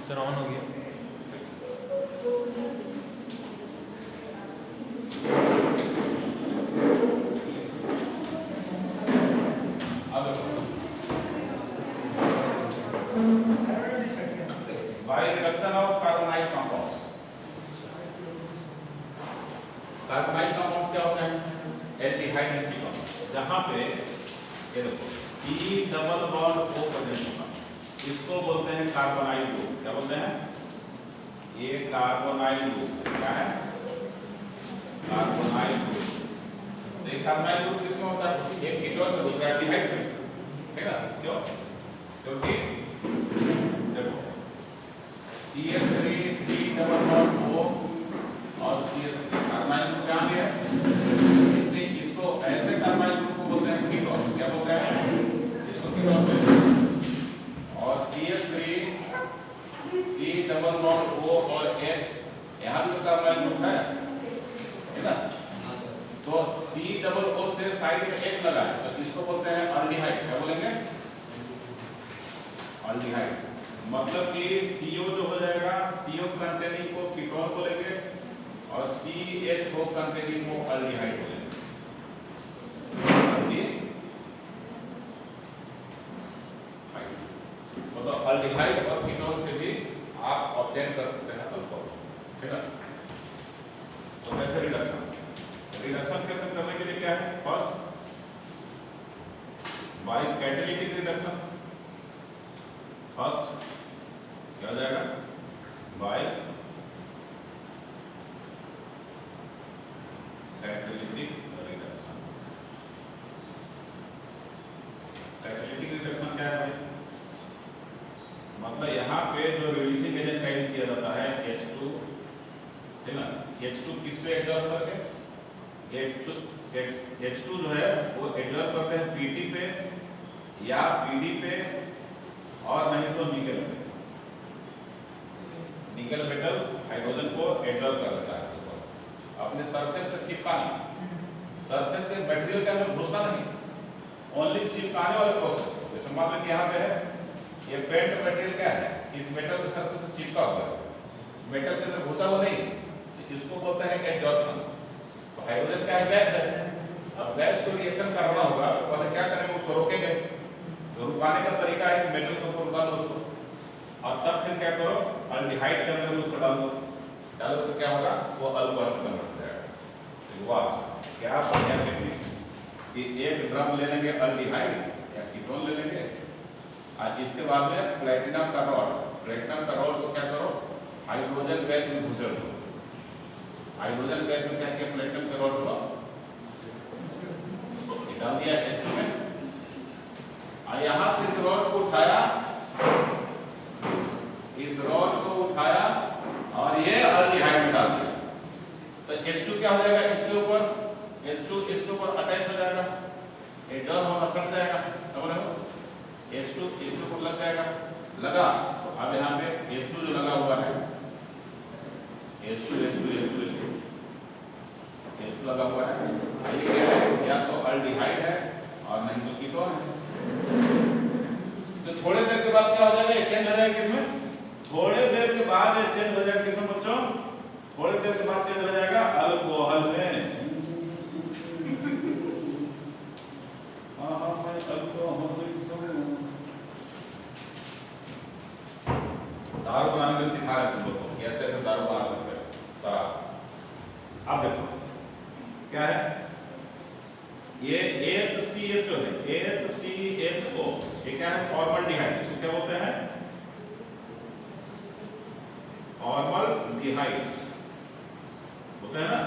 Sir on हो गया। By reduction of carbonyl compounds. Carbonyl compounds क्या होते हैं? Aldehyde and ketones. जहां पे ये देखो C double bond O present होगा, इसको बोलते हैं कार्बोनाइल ग्रुप। क्या बोलते हैं? ये कार्बोनाइल ग्रुप क्या है? Carbonyl group. तो ये कार्बोनाइल ग्रुप किसमें होता है? एक कीटोन में, दूसरा एल्डिहाइड में, है ना? क्यों? क्योंकि देखो CH3 C double bond O और CH3 कार्बोनाइल ग्रुप क्या है? इसलिए इसको ऐसे कार्बोनाइल ग्रुप को बोलते हैं कीटोन। क्या बोलते हैं? इसको कीटोन बोलते हैं। और CH3 C double bond O और H, यहाँ भी तो कार्बोनाइल ग्रुप है ना? तो C डबल O से साइड में H लगा है, तो इसको बोलते हैं अल्डिहाइड। क्या बोलेंगे? अल्डिहाइड। मतलब कि CO जो हो जाएगा, CO कंटेनिंग को कीटोन बोलेंगे और CH को कंटेनिंग को अल्डिहाइड बोलेंगे। मतलब अल्डिहाइड और कीटोन से भी आप ऑब्टेन कर सकते हैं अल्कोहल, ठीक है? तो कैसे रिडक्शन? रिडक्शन करने के लिए क्या है? First by catalytic reduction. First क्या हो जाएगा? By catalytic reduction. Catalytic reduction क्या है भाई? मतलब यहाँ पे जो रिड्यूसिंग एजेंट का यूज किया जाता है H2, है ना? H2 किस पे एब्जॉर्ब करके? H2 जो है वो एब्जॉर्ब करते हैं Pt पे या Pd पे, और नहीं तो निकल पे। निकल मेटल हाइड्रोजन को एब्जॉर्ब कर लेता है अपने सरफेस पे चिपकाना। सरफेस के मटेरियल के अंदर घुसना नहीं, ओनली चिपकाने वाले प्रोसेस। जैसे मान लो कि यहाँ पे है ये पेंट मटेरियल, क्या है? इस मेटल के सरफेस पे चिपका हुआ है, मेटल के अंदर घुसा हुआ नहीं, तो इसको बोलते हैं एब्जॉर्प्शन। तो हाइड्रोजन क्या है? गैस है। अब गैस को रिएक्शन करना होगा तो पहले क्या करेंगे? उसको रोकेंगे। तो रुकाने का तरीका है कि मेटल को रुका लो उसको, और तब फिर क्या करो? अल्डिहाइड के अंदर उसको डाल दो। डालो तो क्या होगा? वो अल्कोहल में कन्वर्ट हो जाएगा। वास क्या बढ़िया टेक्निक कि एक ड्रम ले लेंगे अल्डिहाइड या कीटोन ले लेंगे, और इसके बाद में प्लेटिनम का रॉड। प्लेटिनम का रॉड को क्या करो? हाइड्रोजन गैस में घुसेड़ दो। हाइड्रोजन गैस में क्या किया? प्लेटिनम का रॉड हुआ, डाल दिया H2 में, और यहाँ से इस रॉड को उठाया, इस रॉड को उठाया और ये अल्डिहाइड में डाल दिया। तो H2 क्या हो जाएगा? इसके ऊपर H2 इसके ऊपर अटैच हो जाएगा, एडजॉर्ब होगा, सट जाएगा। समझ रहे हो? H2 इसके ऊपर लग जाएगा। लगा तो अब यहाँ पे H2 जो लगा हुआ है, H2 लगा हुआ है, ये क्या है? या तो अल्डिहाइड है और नहीं तो कीटोन है। तो थोड़े देर के बाद क्या हो जाएगा? चेंज हो जाएगा किसमें? थोड़े देर के बाद चेंज हो जाएगा किसमें बच्चों? थोड़ी देर के बाद चेंज हो जाएगा अल्कोहल में। दारू बनाने के लिए सिखा रहे तुम लोग को कैसे ऐसे दारू बना सकते हो, शराब। अब देखो क्या है ये HCHO है, HCHO ये क्या है? फॉर्मल्डिहाइड। इसको क्या बोलते हैं? फॉर्मल्डिहाइड बोलते हैं ना।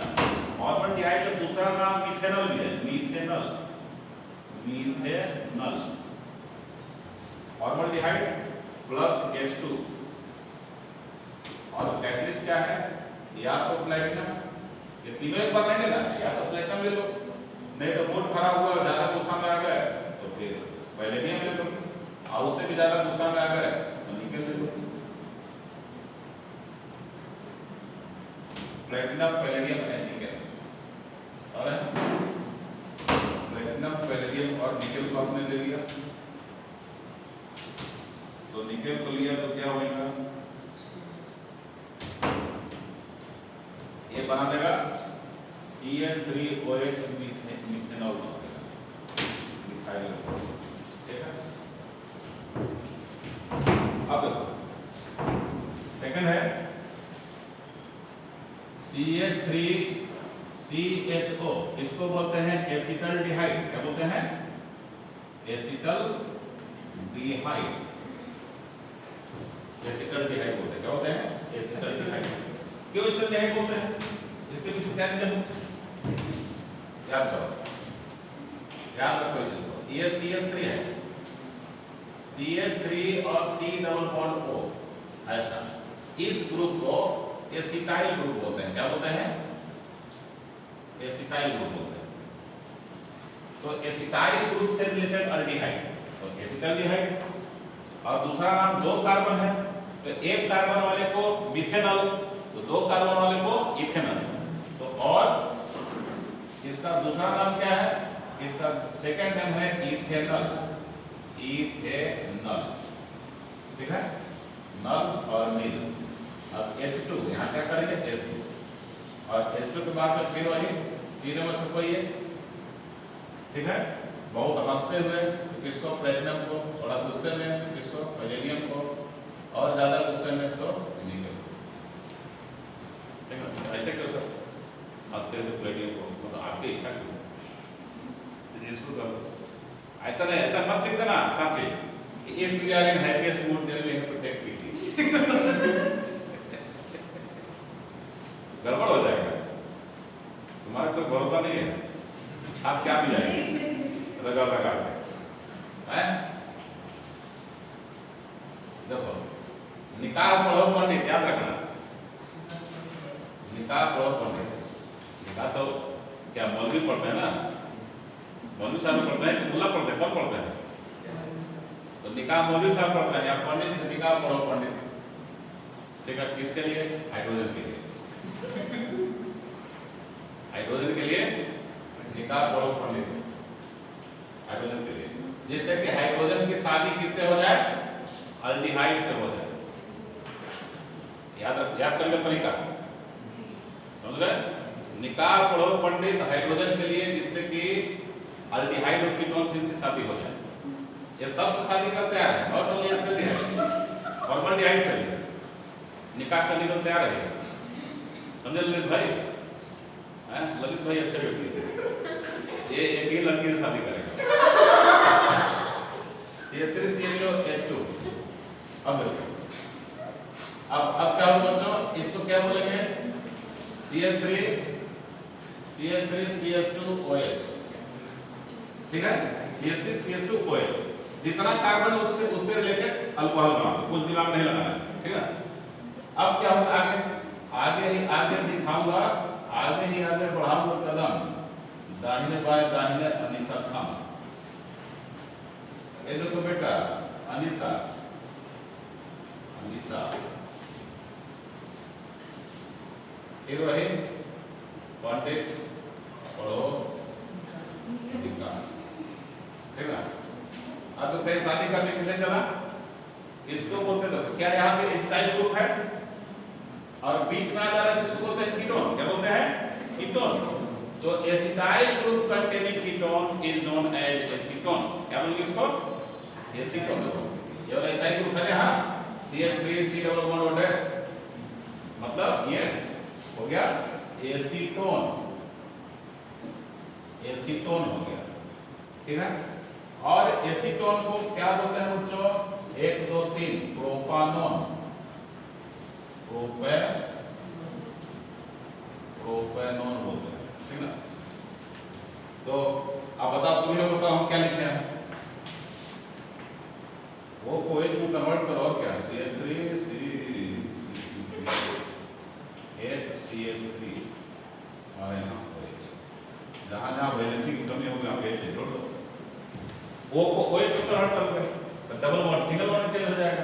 फॉर्मल्डिहाइड का दूसरा नाम मिथेनॉल भी है, methanol. Methanol formaldehyde plus H2, और कैटलिस्ट क्या है? या तो प्लेटिनम, ये तीनों एक बार नहीं लेना, या तो प्लेटिनम ले लो, नहीं तो मूड खराब हुआ, ज्यादा गुस्सा में आ गए तो फिर पैलेडियम ले लो, और उससे भी ज्यादा गुस्सा में आ गए तो निकल ले लो। प्लेटिनम, पैलेडियम एंड निकल, सारे प्लेटिनम, पैलेडियम और निकल को आपने ले लिया। तो निकल को लिया तो क्या होगा? बना देगा CH3OH मिथेनॉल बना देगा, मिथाइल। ठीक है, अब देखो सेकंड है CH3CHO, इसको बोलते हैं एसिटल्डिहाइड। क्या बोलते हैं? एसिटल्डिहाइड। एसिटल्डिहाइड बोलते हैं। क्या होते हैं? एसिटल्डिहाइड। क्यों एसिटल्डिहाइड बोलते हैं? इसके पीछे क्या रीजन? याद करो, याद रखो इसको। ये CH3 है, CH3 और C डबल बॉन्ड O, ऐसा। इस ग्रुप को एसिटाइल ग्रुप बोलते हैं। क्या बोलते हैं? एसिटाइल ग्रुप बोलते हैं। तो एसिटाइल ग्रुप से रिलेटेड अल्डिहाइड तो एसिटल्डिहाइड। और दूसरा नाम, दो कार्बन है तो एक कार्बन वाले को मिथेनॉल, तो दो कार्बन वाले को इथेनॉल। तो और इसका दूसरा नाम क्या है? इसका सेकंड नेम है इथेनॉल। इथेनॉल, ठीक है, नल और नील। अब H2 यहाँ क्या करेंगे? H2, और H2 के बाद में फिर वही तीनों में से कोई एक। ठीक है, बहुत हंसते हुए, तो किसको? प्लेटिनम को। थोड़ा गुस्से में किसको? पैलेडियम को। और ज्यादा गुस्से में तो निकल। ठीक है, ऐसे क्यों सर हंसते हैं? तो प्लेटिनम को तो आपकी इच्छा क्यों? इसको करो ऐसा नहीं, ऐसा मत लिख देना साथी कि if we are in happiest mood then we have to take PT. गड़बड़ हो जाएगा, तुम्हारा कोई भरोसा नहीं है, आप क्या भी जाएंगे लगा लगा के। देखो, निकाह पढ़ो पंडित, याद रखना, निकाह पढ़ो पंडित। निकाह तो क्या मौलवी पढ़ते हैं ना, मौलवी साहब पढ़ते हैं कि मुल्ला पढ़ते हैं? कौन पढ़ते हैं? तो निकाह मौलवी साहब पढ़ते हैं या पंडित से निकाह पढ़ो पंडित। ठीक है, किसके लिए? हाइड्रोजन के लिए। हाइड्रोजन के लिए निकाह पढ़ो पंडित, हाइड्रोजन के लिए, जिससे कि हाइड्रोजन की शादी किससे हो जाए? अल्डिहाइड से हो जाए। याद करने का तरीका समझ गए? निकाह पढ़ो पंडित हाइड्रोजन के लिए, जिससे कि अल्डिहाइड और कीटोन से इसकी शादी हो जाए। ये सबसे शादी कर तैयार है, नॉट ओनली एस्टल्डिहाइड, फॉर्मल्डिहाइड से भी निकाह करने को तैयार है। समझे ललित भाई? ललित भाई अच्छे व्यक्ति थे, ये एक ही लड़की से शादी करेगा। H2। अब क्या होगा बच्चों? इसको क्या बोलेंगे? CH3CH2OH। ठीक है, CH3CH2OH। जितना कार्बन है उससे रिलेटेड अल्कोहल बना दो, कुछ दिमाग नहीं लगाना है। ठीक है, अब क्या होगा? आगे दिखाऊंगा, आगे बढ़ाऊंगा कदम, दाहिने बाएं दाहिने अनीसा खान। ये देखो बेटा, अनीसा फिर वही पंडित पढ़ो निकाह। ठीक है, अब तो फिर शादी करने किसे चला? इसको बोलते थे। क्या यहाँ पे स्टाइल ग्रुप है और बीच में आ जा रहा है, इसको बोलते हैं कीटोन। क्या बोलते हैं? कीटोन। तो acetyl group containing ketone is known as acetone. क्या बोलेंगे इसको? एसीटोन। ये एसिटाइल ग्रुप है यहाँ CH3C++, मतलब ये हो गया एसीटोन, एसीटोन हो गया। ठीक है, और एसीटोन को क्या बोलते हैं बच्चों? 1 2 3 प्रोपानोन, प्रोपेनोन बोलते हैं। ठीक ना? तो अब बताओ, तुम लोग बताओ हम क्या लिखे हैं? वो OH में कन्वर्ट करो और क्या? CH3CH3 और यहाँ OH, जहाँ जहाँ वैलेंसी की कमी होगी आप H जोड़ दो। वो को OH में कन्वर्ट करोगे तो double bond single bond change हो जाएगा।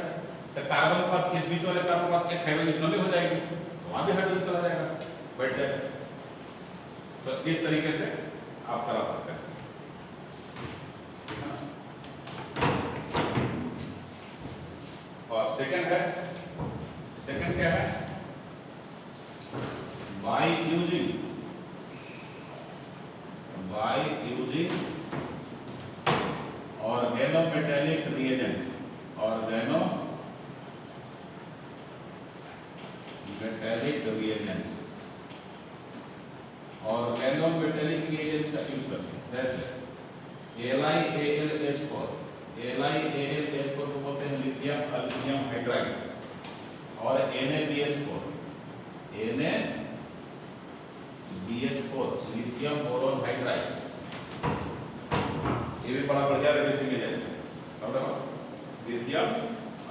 तो कार्बन के पास, इस बीच वाले कार्बन के पास एक हाइड्रोजन इकोनॉमी हो जाएगी, तो वहाँ भी हाइड्रोजन चला जाएगा, बैठ जाएगा। तो इस तरीके से आप करा सकते हैं। और सेकंड क्या है? by using organometallic reagents, organometallic reagents का यूज करते हैं। जैसे LiAlH4 को बोलते हैं लिथियम एल्यूमिनियम हाइड्राइड, और NaBH4 लिथियम बोरोन हाइड्राइड, ये भी बड़ा बढ़िया रेडिएशन एजेंट है। समझ लो, lithium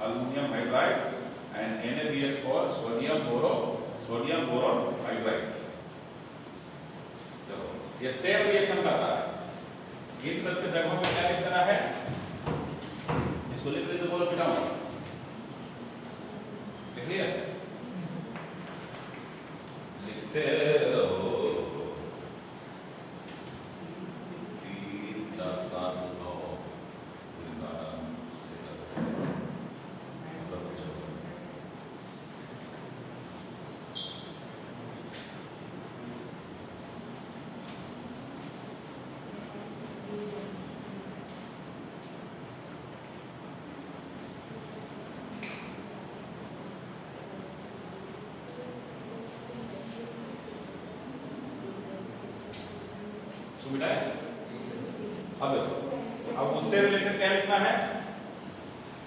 aluminium hydride and NaBH4 sodium boron hydride. चलो, ये सेम रिएक्शन करता है। इन सब के जगहों पे क्या लिख देना है, इसको लिख देते, बोलो मिटाओ, लिख लिया, लिखते रहो 3 4 7 9 सुविधा है। अब देखो, अब उससे रिलेटेड क्या लिखना है,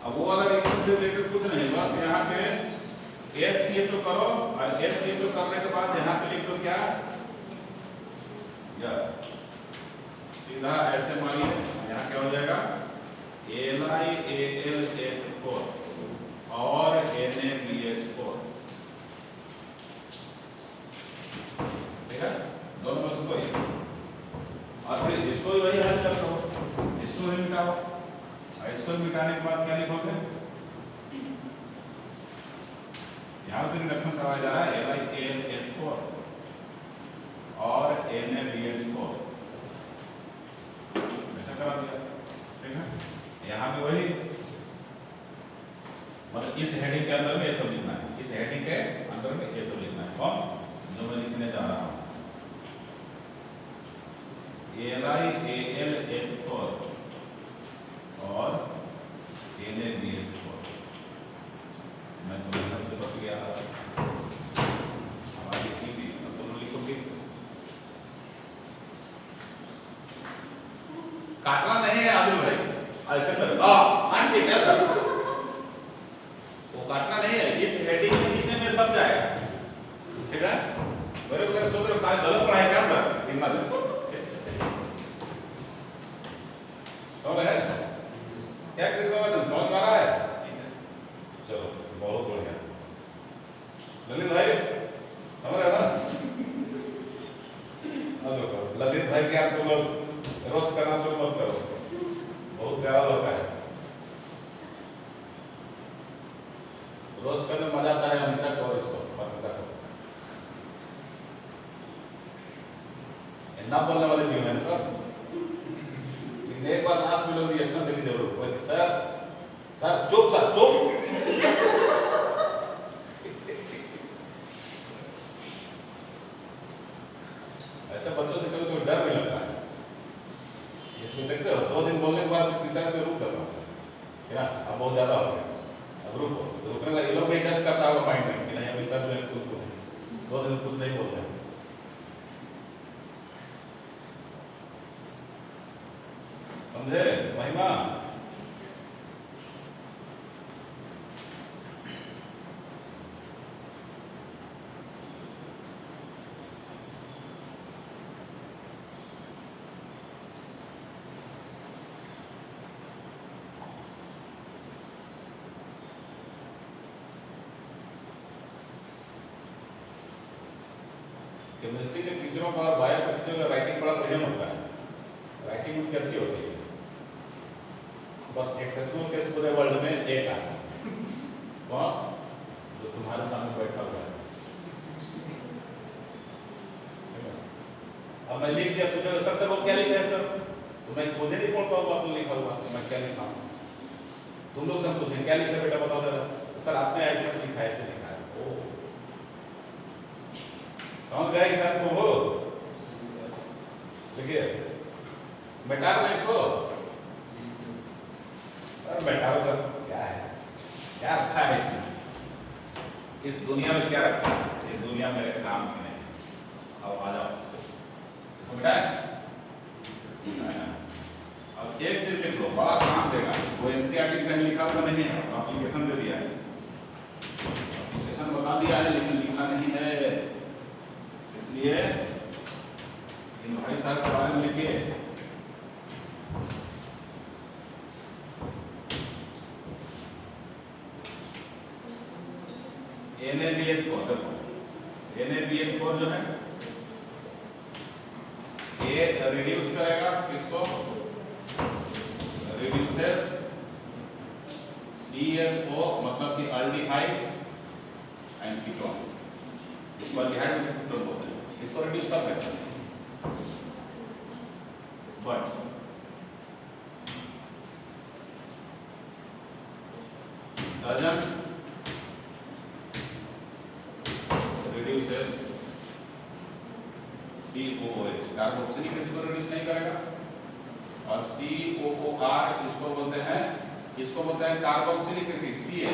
अब वो वाला रिएक्शन से रिलेटेड कुछ नहीं, बस यहाँ पे HCl करो, और HCl करने के बाद यहाँ पे लिख दो क्या, या सीधा ऐसे मानिए, यहाँ क्या हो जाएगा LiAlH4 और NaBH4, ठीक है, दोनों में से कोई, और फिर इसको भी वही हल कर लो, इसको भी मिटाओ, और इसको मिटाने के बाद क्या लिखोगे, यहाँ पे रिडक्शन करवाया जा रहा है LiAlH4 और NaBH4, ऐसा करा दिया, ठीक है। यहाँ भी वही, मतलब इस हेडिंग के अंदर में ये सब लिखना है, इस हेडिंग के अंदर में ये सब लिखना है, कौन जो मैं लिखने जा रहा हूँ, LiAlH4 और NaBH4। मैं तो ध्यान से बच गया, हमारी लिखी थी, अब तुम लिखो ठीक से, काटना नहीं है आदिल भाई, अच्छा करो, ठीक है सर, वो काटना नहीं है, इस हेडिंग के नीचे में सब जाएगा, ठीक है। मेरे को तो गलत पढ़ा है क्या सर, इतना दिन समझ है क्या, कृष्ण समझ पा रहा है, चलो बहुत बढ़िया, ललित भाई समझ रहे ना, ललित भाई के आप लोग रोस्ट करना शुरू मत करो, बहुत प्यारा लड़का है, रोस्ट करने में मजा आता है, हमेशा करो इसको पसंद करो, ना बोलने वाले जीवन है सर, एक बार लास्ट में लोग रिएक्शन देनी जरूर, सर सर चुप, सर चुप, ऐसे बच्चों से कभी कोई डर नहीं लगता है, इसमें देखते हो 2 दिन बोलने के बाद तीसरा पे रुक करना है ना, अब बहुत ज्यादा हो गया, अब रुको, रुकने का ये लोग भी जज करता होगा माइंड में कि नहीं अभी सर से कुछ 2 दिन कुछ नहीं बोलते, समझे महिमा। केमिस्ट्री के टीचरों का और बायो के टीचरों का राइटिंग बड़ा बढ़िया होता है, राइटिंग उनकी अच्छी होती है, बस एक्सेप्शनल केस पूरे वर्ल्ड में एक है, कौन, जो तुम्हारे सामने बैठा हुआ है, अब मैं लिख दिया, पूछो सर से वो क्या लिखा है सर, तो मैं खुद ही नहीं पढ़ पाऊंगा, आपने लिखा हुआ तो मैं क्या लिखा हूँ, तुम लोग सब पूछेंगे क्या लिखा बेटा बताओ जरा, सर आपने ऐसे लिखा है, ऐसे लिखा है, ओ समझ गए सर को? वो देखिए बैठा ना इसको, अरे बैठा सर क्या है, क्या रखा है इसमें? इस दुनिया में क्या रखा है? ये दुनिया मेरे काम की नहीं। अब आ जाओ, इसको बैठाए। अब एक चीज लिख लो, बड़ा काम देगा। वो एनसीईआरटी कहीं लिखा हुआ नहीं है, एप्लीकेशन दे दिया है, एप्लीकेशन बता दिया है लेकिन लिखा नहीं है। इसलिए इन भाई साहब के बारे में लिखिए। NaBH4 जो है ये रिड्यूस करेगा किसको? रिड्यूसेस CHO मतलब कि अल्डिहाइड एंड कीटोन। इसको अल्डिहाइड में कीटोन बोलते हैं, इसको रिड्यूस कर देता है। But doesn't reduces COOH, carboxylic acid को रिड्यूस नहीं करेगा। और COOR इसको बोलते हैं कार्बोक्सिलिक एसिड Ca,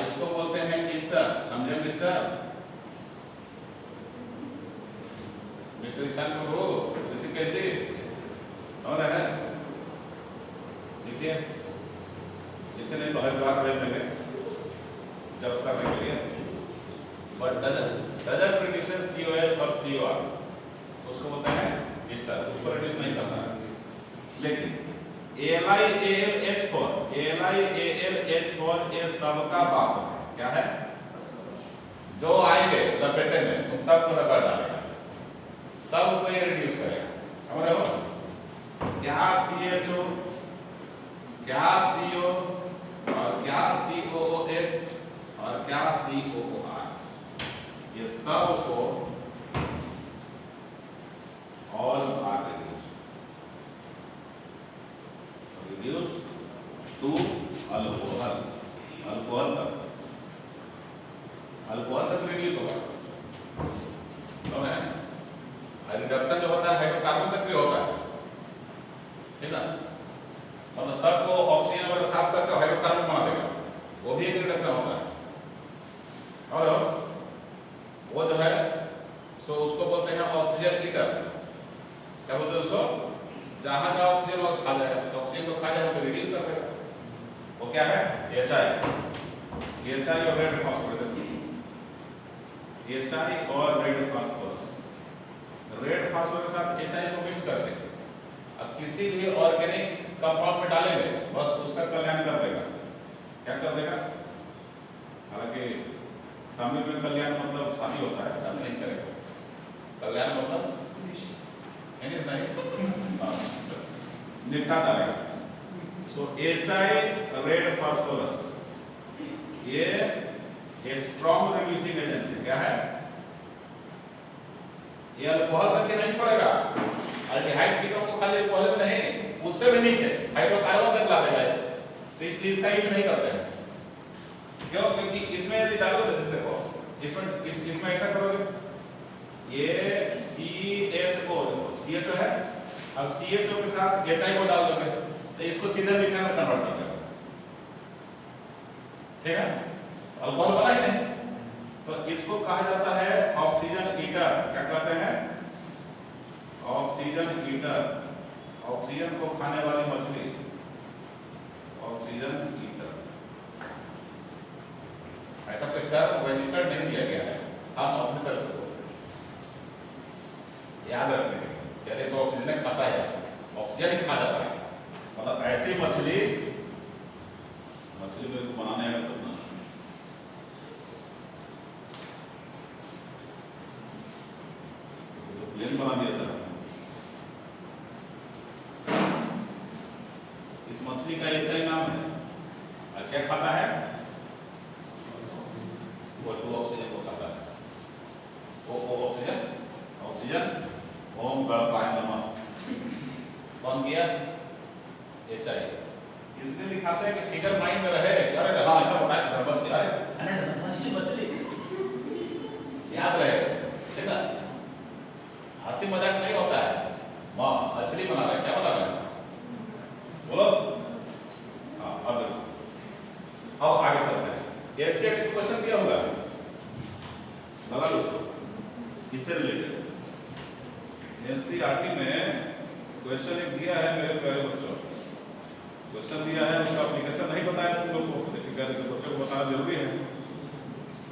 इसको बोलते हैं ईस्टर। समझे मिस्टर? मिस्टर ईशान को ऋषिकेश जी समझ रहे हैं? देखिए लिखते नहीं तो हर बार भेज देंगे जब करने के लिए। बट doesn't reduces COH और COR, उसको बोलते हैं ईस्टर, उसको रिड्यूस नहीं करता है। लेकिन AlAlH4 ये सबका बाप है। क्या है? जो आएंगे लपेटे में उन सबको रगड़ डालेगा, सबको ये रिड्यूस करेगा। समझ रहे हो? क्या CHO, क्या CO और क्या COOH और क्या COOR, ये सब को all are reduced to alcohol तक रिड्यूस होगा। समझ रहे हैं? रिडक्शन जो होता है हाइड्रोकार्बन तक भी होता है, ठीक है? मतलब सबको ऑक्सीजन वगैरह साफ करके हाइड्रोकार्बन बना देगा, वो भी एक रिडक्शन होता है। और वो जो है सो उसको बोलते हैं ऑक्सीजन ईटर। क्या बोलते हैं उसको? जहां जहां ऑक्सीजन और खा जाए तो ऑक्सीजन को खा जाए तो रिड्यूस कर देगा। वो क्या है? HI और रेड फास्फोरस। HI और रेड फास्फोरस, रेड फास्फोरस के साथ HI को मिक्स कर देंगे। अब किसी भी ऑर्गेनिक कंपाउंड में डालेंगे बस उसका कल्याण कर देगा। क्या कर देगा? हालांकि तमिल में कल्याण मतलब शादी होता है, शादी नहीं करेगा। कल्याण मतलब नहीं निपटा डालेगा। सो HI रेड फास्फोरस ये स्ट्रॉन्ग रिड्यूसिंग एजेंट है। क्या है? ये अल्कोहल करके नहीं छोड़ेगा, अल्डिहाइड कीटोन को खाली अल्कोहल में नहीं, उससे भी नीचे हाइड्रोकार्बन तक ला देगा। तो इसलिए इसका यूज नहीं करते हैं। क्यों? क्योंकि इसमें यदि डालोगे तो देखो इसमें ऐसा करोगे, ये CHO है, अब CHO के साथ HI को डाल दोगे तो इसको सीधे मीथेन में कन्वर्ट कर देगा। ठीक है? अल्कोहल बना ही नहीं, तो इसको कहा जाता है ऑक्सीजन ईटर। क्या कहते हैं? ऑक्सीजन ईटर, ऑक्सीजन को खाने वाली मछली, ऑक्सीजन ईटर। ऐसा कोई टर्म रजिस्टर्ड नहीं दिया गया है, हम अपनी तरफ से बोलते हैं। याद रखने के लिए तो ऑक्सीजन खाता है, ऑक्सीजन ही खा जाता है। मतलब ऐसी मछली में बनाने का करना प्लेन बना दिया सर। इस मछली का HI नाम है और क्या खाता है? वो ऑक्सीजन को खाता है। ओ ऑक्सीजन ओम गणपाय नमः। कौन किया? HI। इसलिए लिखाते हैं कि फिगर माइंड में रहे कि अरे हाँ ऐसा बताया था मछली, अरे मछली याद रहे ऐसे। एनसीईआरटी क्वेश्चन दिया होगा, लगा लो उसको, इससे रिलेटेड एनसीईआरटी में क्वेश्चन एक दिया है मेरे प्यारे बच्चों, क्वेश्चन दिया है, उसका एप्लीकेशन नहीं बताया तुम लोग को, लेकिन बच्चों को बताना जरूरी है,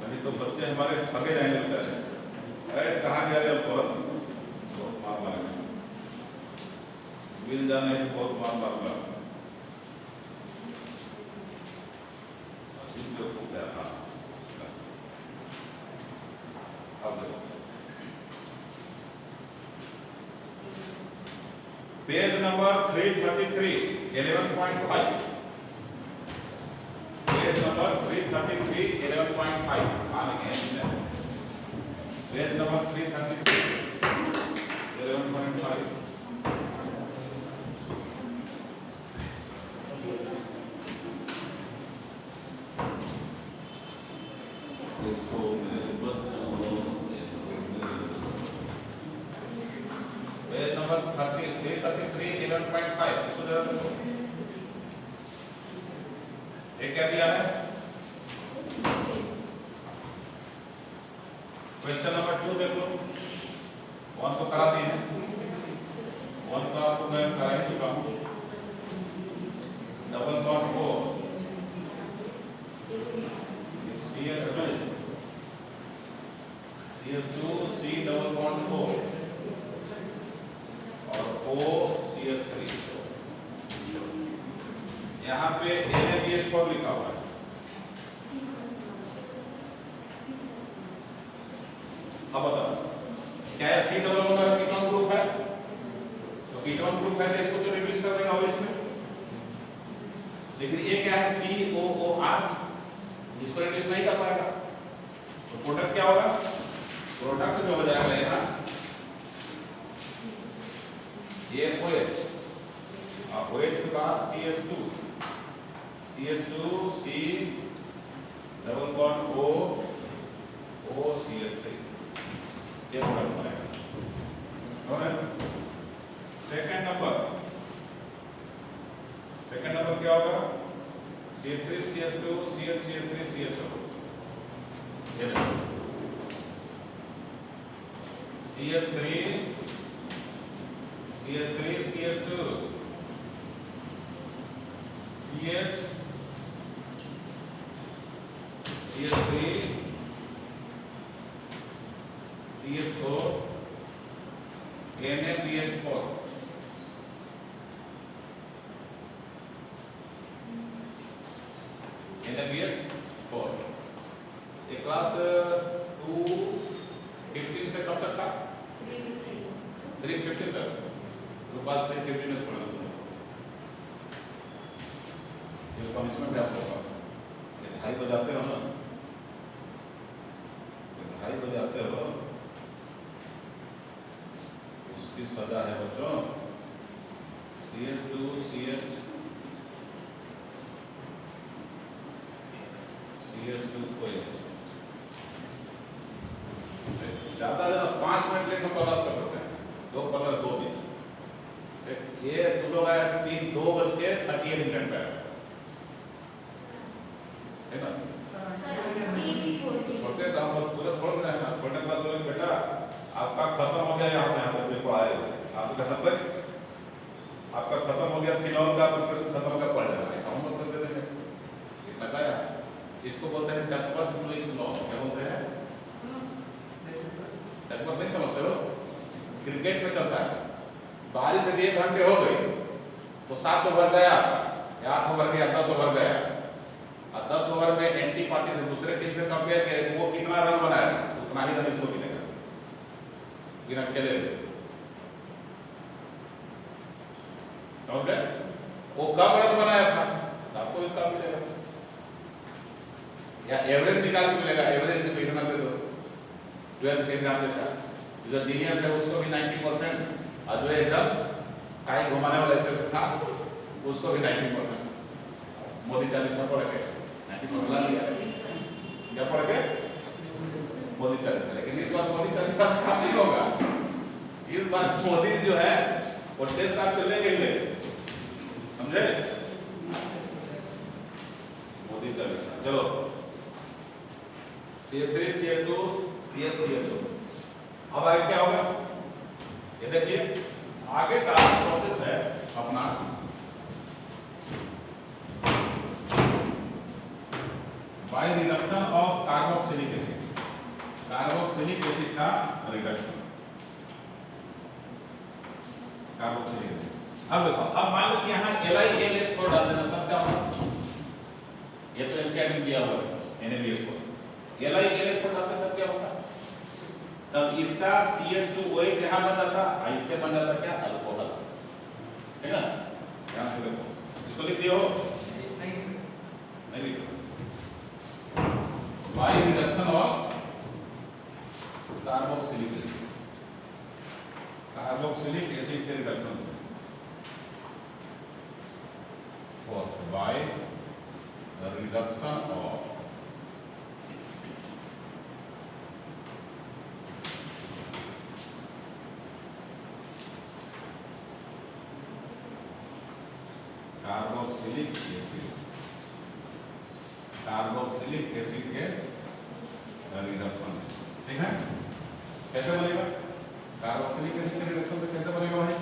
नहीं तो बच्चे हमारे ठगे जाएंगे बेचारे। अरे कहाँ गया रे बहुत मार मारेंगे, मिल जाने बहुत मार मारूंगा। Page number 333 11.5, page number 333 11.5 page number 333 11.5। Page number 333 11.5 इसको जरा देखो, ये क्या दिया है, क्वेश्चन नंबर 2 देखो, 1 तो करा दिए हैं, 1 का आपको मैं करा ही चुका हूँ, डबल बॉन्ड हो CH2 C डबल बॉन्ड हो और O CH3, यहाँ पे NaBH4 लिखा हुआ है। अब बताओ क्या है, C डबल बॉन्ड का कीटोन ग्रुप है, तो कीटोन ग्रुप है तो इसको तो रिड्यूस कर देगा OH में, लेकिन ये क्या है COOR, इसको रिड्यूस नहीं कर पाएगा, तो प्रोडक्ट क्या होगा, प्रोडक्ट जो हो जाएगा यहाँ ये OH और OH के बाद CH2 C double bond O CH3, ये प्रोडक्ट बनेगा। सेकंड नंबर क्या होगा, CH3 CH2 CH3 CHO, ये देखो CH3 CH2 CH CH3 CH4 NaBH4, NaBH4 ये क्लास 2:15 से कब तक था, 3:15 तक, तो बाद 3:15 में छोड़ दूंगा, ये पनिशमेंट है आप लोगों का, 2:30 बजे आते हो ना, 2:30 बजे आते हो, उसकी सजा है बच्चों, CH2 CH2 OH, ज्यादा 5 मिनट लेट में प्रवास कर सकते हैं, 2:15 ये तुम लोग आया 2:38 पे है ना, छोटे तो हम बस पूरा छोड़ रहे हैं ना, छोड़ने के बाद बोले बेटा आपका खत्म हो गया, यहाँ से पेपर आए यहाँ से कहाँ तक आपका खत्म हो गया, फिलहाल का प्रिपरेशन खत्म हो गया, पढ़ लेना, ऐसा हम लोग कर देते हैं, इतना क्या, इसको बोलते हैं डकवर्थ-लुईस लॉ, क्या बोलते हैं, डकवर्थ नहीं समझते हो, क्रिकेट में चलता है, बारिश यदि 1 घंटे हो गई तो 7 ओवर गया या 8 ओवर गया 10 ओवर गया, और 10 ओवर में एंटी पार्टी से दूसरे टीम से कंपेयर किया, वो कितना रन बनाया उतना ही रन इसको मिलेगा बिना खेले, समझ गए, वो कम रन बनाया था तो आपको भी कम मिलेगा, या एवरेज निकाल के मिलेगा, एवरेज इसको इतना दे दो, 12th के एग्जाम जैसा, जो जीनियस है उसको भी 90%, और जो एकदम काई घुमाने वाला ऐसे था उसको भी 90%, मोदी 40 पढ़ के 90% ला लिया, क्या पढ़ के मोदी 40, लेकिन इस बार मोदी 40 से काम नहीं होगा, इस बार मोदी जो है वो टेस्ट आपसे लेंगे, समझे, मोदी 40, चलो CH3 CH2 CH CHO। अब आगे क्या होगा, ये देखिए आगे का प्रोसेस है अपना by reduction of carboxylic acid, carboxylic acid का रिडक्शन, कार्बोक्सिलिक एसिड। अब देखो, अब मान लो कि यहाँ LiLH4 डाल देना, तब क्या होगा, ये तो एनसीईआरटी में दिया हुआ है NaBH4, LiLH4 डालते तब क्या होगा, तब इसका CH2OH यहाँ बन जाता, इससे बन जाता क्या, अल्कोहल, ठीक है। ध्यान से देखो, इसको लिख दियो, नहीं लिखो, by reduction of carboxylic acid, carboxylic acid के रिडक्शन से, by reduction of carboxylic acid, carboxylic acid के रिडक्शन से, ठीक है। कैसे बनेगा, कार्बोक्सिलिक एसिड के रिडक्शन से कैसे बनेगा भाई,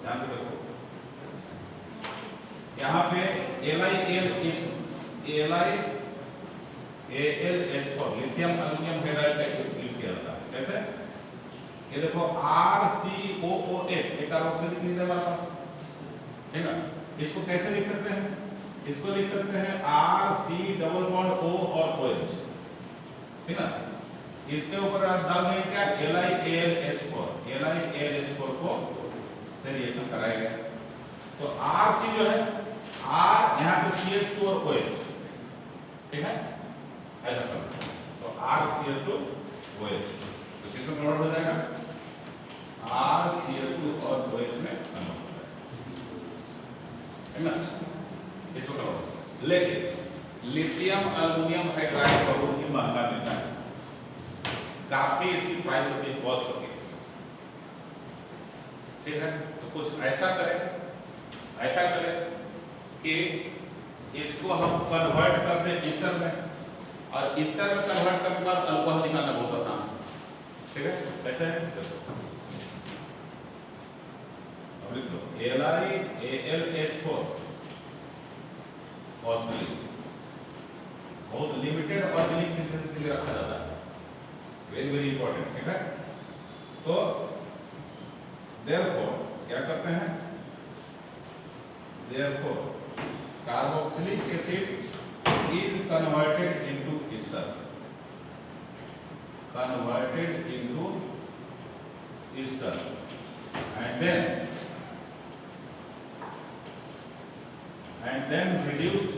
ध्यान से देखो, यहाँ पे LiAlH4 लिथियम एल्युमिनियम हाइड्राइड का यूज किया जाता है, कैसे, ये देखो RCOOH एक कार्बोक्सिलिक एसिड है हमारे पास, ठीक है। इसको कैसे लिख सकते हैं, इसको लिख सकते हैं RC डबल बॉन्ड O और OH, ठीक है। इसके ऊपर आप डाल देंगे क्या, LiAlH4 को से रिएक्शन कराएगा, तो RC जो है, R यहाँ पे CH2 और OH, ठीक है, ऐसा करना, तो RCH2OH तो किसमें कन्वर्ट हो जाएगा, RCH2 और OH में कन्वर्ट हो जाएगा, है ना, इसको कन्वर्ट। लेकिन लिथियम एल्युमिनियम हाइड्राइड बहुत ही महंगा मिलता है, काफी इसकी प्राइस होती है, कॉस्ट होती है, ठीक है। तो कुछ ऐसा करें कि इसको हम कन्वर्ट कर दें ईस्टर में, और ईस्टर में कन्वर्ट करने के बाद अल्कोहल निकालना बहुत आसान है, ठीक है। कैसे है, अब लिख लो LiAlH4 कॉस्टली, बहुत लिमिटेड ऑर्गेनिक सिंथेसिस के लिए रखा जाता है, वेरी वेरी इंपॉर्टेंट, ठीक है। तो देयरफॉर क्या करते हैं, therefore carboxylic acid is converted into ester, and then reduced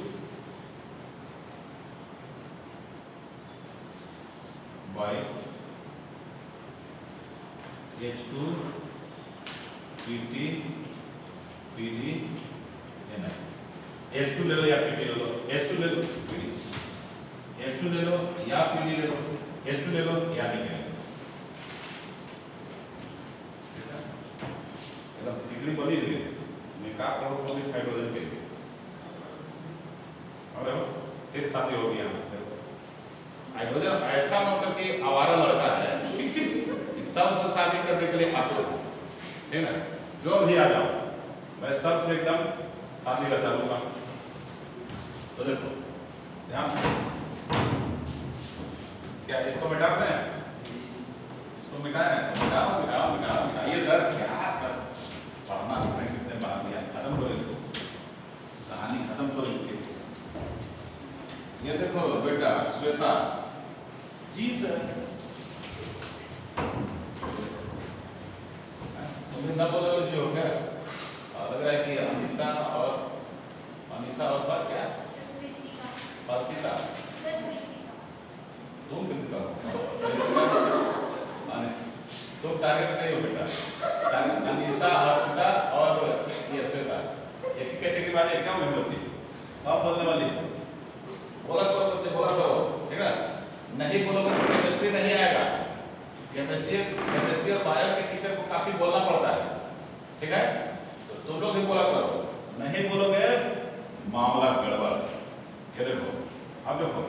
by H2 PT PD NI, H2 ले लो या PD ले लो, H2 ले लो PD, H2 ले लो या PD ले लो, H2 ले लो या नहीं ले लो, एकदम तिकड़ी बनी हुई है, मैं का कार्बोक्सिलिक हाइड्रोजन के लिए, और फिर शादी हो गया, हाइड्रोजन ऐसा मतलब कि आवारा लड़का है कि सबसे शादी करने के लिए आतुर है, ठीक है, जो भी आ जाओ मैं सबसे एकदम शादी रचा लूंगा। तो देखो ध्यान से, क्या इसको मिटाते हैं, इसको मिटाए मिटाइए सर, क्या सर पढ़ना लिखना किसने बात दिया, खत्म करो इसको, कहानी खत्म करो इसकी। ये देखो बेटा श्वेता जी सर, तुम ना बोलो जी हो क्या, लग रहा है कि अनिशा और पर क्या हर्षिता, तुम कृतिका तुम टारगेट नहीं हो बेटा, अनिशा हर्षिता और ये श्वेता एक कैटेगरी वाले क्या हुए बच्चे, अब बोलने वाली बोला करो बच्चे, बोला करो, ठीक है। नहीं बोलोगे तो केमिस्ट्री नहीं आएगा, केमिस्ट्री और बायो के टीचर को काफी बोलना पड़ता है, ठीक है। तो तुम लोग भी बोला करो, नहीं बोलोगे मामला गड़बड़। ये देखो, अब देखो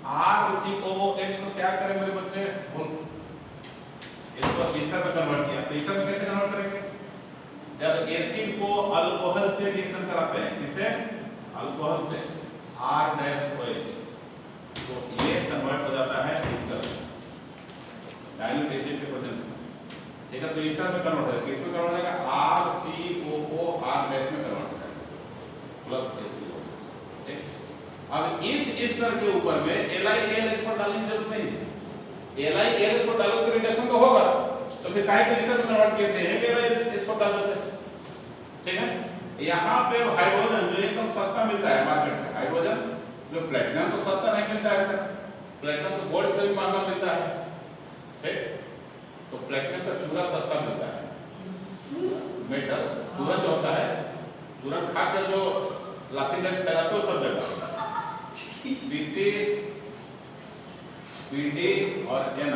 RCOOH को क्या करें मेरे बच्चे, इसको ईस्टर में कन्वर्ट किया, तो ईस्टर में कैसे कन्वर्ट करेंगे, जब एसिड को अल्कोहल से रिएक्शन कराते हैं, किससे, अल्कोहल से, R-OH, तो ये कन्वर्ट हो जाता है ईस्टर में, डाइल्यूट एसिड के प्रेजेंस में, ठीक है। तो ईस्टर में कन्वर्ट हो जाएगा, किसमें कन्वर्ट हो जाएगा, RCOOR में कन्वर्ट हो जाएगा, प्लस H2O, ठीक। अब इस ईस्टर के ऊपर में LiAlH पर डालने की जरूरत नहीं है, LiAlH पर डालो तो रिडक्शन तो होगा, तो फिर काहे के ईस्टर में कन्वर्ट किए थे, LiAlH पर डाल देते, ठीक है। यहाँ पे हाइड्रोजन जो एकदम सस्ता मिलता है मार्केट में, हाइड्रोजन जो प्लेटिनम तो सस्ता नहीं मिलता है सर, प्लेटिनम तो गोल्ड से भी महंगा मिलता है, ठीक। तो प्लेटिनम का चूरा सस्ता मिलता है, मेटल चूरन जो होता है, चूरन खा के जो लाफिंग गैस फैलाते हो सब जगह, PD और Ni,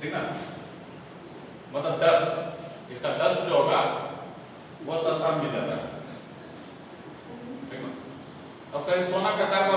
ठीक है, मतलब डस्ट, इसका डस्ट जो होगा वो सस्ता मिल जाता है, ठीक है। अब कहीं सोना का कारोबार